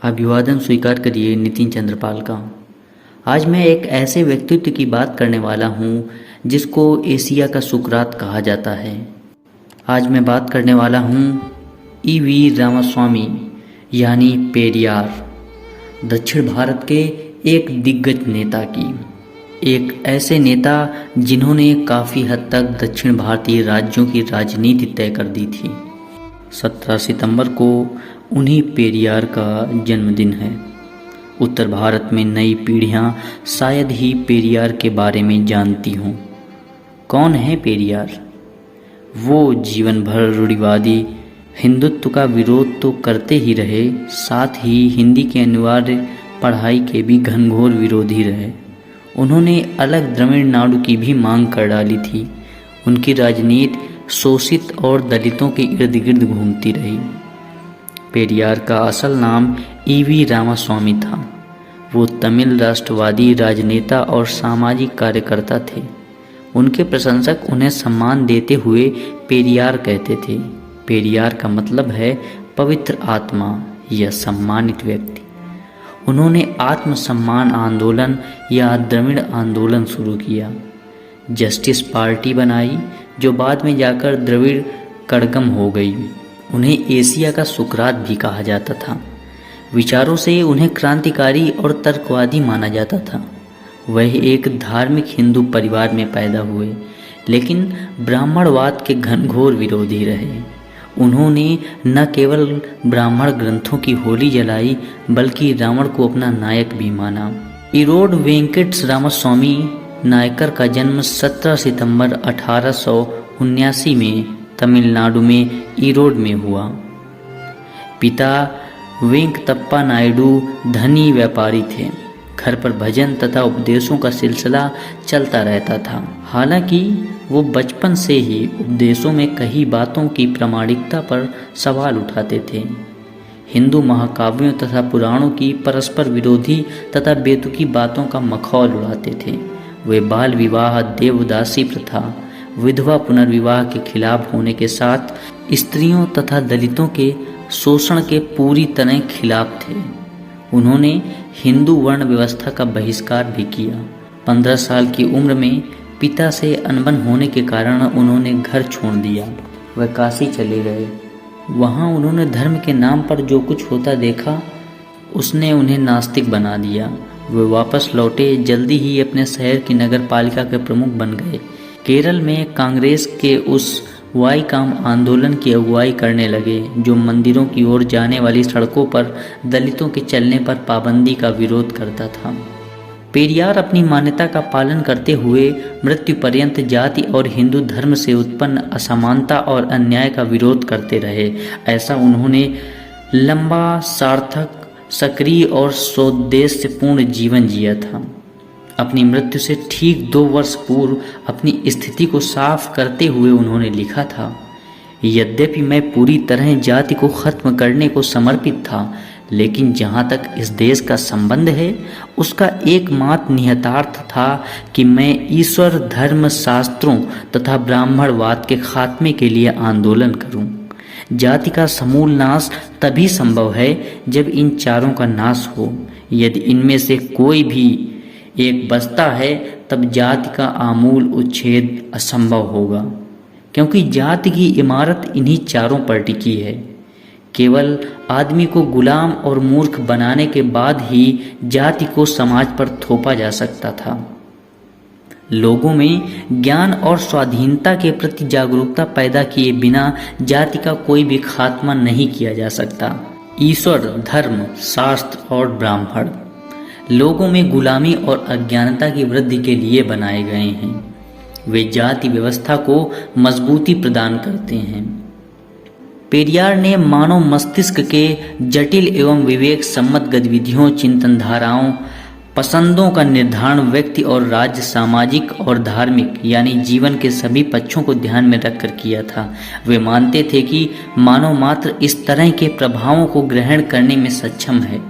अभिवादन स्वीकार करिए नितिन चंद्रपाल का। आज मैं एक ऐसे व्यक्तित्व की बात करने वाला हूँ जिसको एशिया का सुकरात कहा जाता है। आज मैं बात करने वाला हूँ ईवी रामास्वामी यानी पेरियार, दक्षिण भारत के एक दिग्गज नेता की। एक ऐसे नेता जिन्होंने काफ़ी हद तक दक्षिण भारतीय राज्यों की राजनीति तय कर दी थी। 17 सितंबर को उन्हीं पेरियार का जन्मदिन है। उत्तर भारत में नई पीढ़ियां शायद ही पेरियार के बारे में जानती हों। कौन है पेरियार? वो जीवन भर रूढ़िवादी हिंदुत्व का विरोध तो करते ही रहे, साथ ही हिंदी के अनिवार्य पढ़ाई के भी घनघोर विरोधी रहे। उन्होंने अलग तमिलनाडु की भी मांग कर डाली थी। उनकी राजनीति शोषित और दलितों के इर्द गिर्द घूमती रही। पेरियार का असल नाम ईवी रामास्वामी था। वो तमिल राष्ट्रवादी राजनेता और सामाजिक कार्यकर्ता थे। उनके प्रशंसक उन्हें सम्मान देते हुए पेरियार कहते थे। पेरियार का मतलब है पवित्र आत्मा या सम्मानित व्यक्ति। उन्होंने आत्मसम्मान आंदोलन या द्रविड़ आंदोलन शुरू किया, जस्टिस पार्टी बनाई जो बाद में जाकर द्रविड़ कड़गम हो गई। उन्हें एशिया का सुकरात भी कहा जाता था। विचारों से उन्हें क्रांतिकारी और तर्कवादी माना जाता था। वह एक धार्मिक हिंदू परिवार में पैदा हुए, लेकिन ब्राह्मणवाद के घनघोर विरोधी रहे। उन्होंने न केवल ब्राह्मण ग्रंथों की होली जलाई, बल्कि रावण को अपना नायक भी माना। ईरोड वेंकट रामास्वामी नायकर का जन्म 17 सितंबर 1879 में तमिलनाडु में ईरोड में हुआ। पिता वेंकटप्पा नायडू धनी व्यापारी थे। घर पर भजन तथा उपदेशों का सिलसिला चलता रहता था। हालांकि वो बचपन से ही उपदेशों में कई बातों की प्रामाणिकता पर सवाल उठाते थे। हिंदू महाकाव्यों तथा पुराणों की परस्पर विरोधी तथा बेतुकी बातों का मखौल उड़ाते थे। वे बाल विवाह, देवदासी प्रथा, विधवा पुनर्विवाह के खिलाफ होने के साथ स्त्रियों तथा दलितों के शोषण के पूरी तरह खिलाफ थे। उन्होंने हिंदू वर्ण व्यवस्था का बहिष्कार भी किया। 15 साल की उम्र में पिता से अनबन होने के कारण उन्होंने घर छोड़ दिया। वह काशी चले गए। वहाँ उन्होंने धर्म के नाम पर जो कुछ होता देखा, उसने उन्हें नास्तिक बना दिया। वे वापस लौटे। जल्दी ही अपने शहर की नगर पालिका के प्रमुख बन गए। केरल में कांग्रेस के उस वाईकाम आंदोलन की अगुवाई करने लगे जो मंदिरों की ओर जाने वाली सड़कों पर दलितों के चलने पर पाबंदी का विरोध करता था। पेरियार अपनी मान्यता का पालन करते हुए मृत्यु पर्यंत जाति और हिंदू धर्म से उत्पन्न असमानता और अन्याय का विरोध करते रहे। ऐसा उन्होंने लंबा, सार्थक, सक्रिय और सौदेश्यपूर्ण जीवन जिया था। अपनी मृत्यु से ठीक 2 वर्ष पूर्व अपनी स्थिति को साफ करते हुए उन्होंने लिखा था, यद्यपि मैं पूरी तरह जाति को खत्म करने को समर्पित था, लेकिन जहाँ तक इस देश का संबंध है, उसका एकमात्र निहितार्थ था कि मैं ईश्वर, धर्म, शास्त्रों तथा ब्राह्मणवाद के खात्मे के लिए आंदोलन करूं। जाति का समूल नाश तभी संभव है जब इन चारों का नाश हो। यदि इनमें से कोई भी एक बचता है, तब जाति का आमूल उच्छेद असंभव होगा, क्योंकि जाति की इमारत इन्हीं चारों पर टिकी है। केवल आदमी को गुलाम और मूर्ख बनाने के बाद ही जाति को समाज पर थोपा जा सकता था। लोगों में ज्ञान और स्वाधीनता के प्रति जागरूकता पैदा किए बिना जाति का कोई भी खात्मा नहीं किया जा सकता। ईश्वर, धर्म, शास्त्र और ब्राह्मण लोगों में गुलामी और अज्ञानता की वृद्धि के लिए बनाए गए हैं। वे जाति व्यवस्था को मजबूती प्रदान करते हैं। पेरियार ने मानव मस्तिष्क के जटिल एवं विवेक सम्मत गतिविधियों, चिंतन धाराओं, पसंदों का निर्धारण व्यक्ति और राज्य, सामाजिक और धार्मिक यानी जीवन के सभी पक्षों को ध्यान में रखकर किया था। वे मानते थे कि मानव मात्र इस तरह के प्रभावों को ग्रहण करने में सक्षम है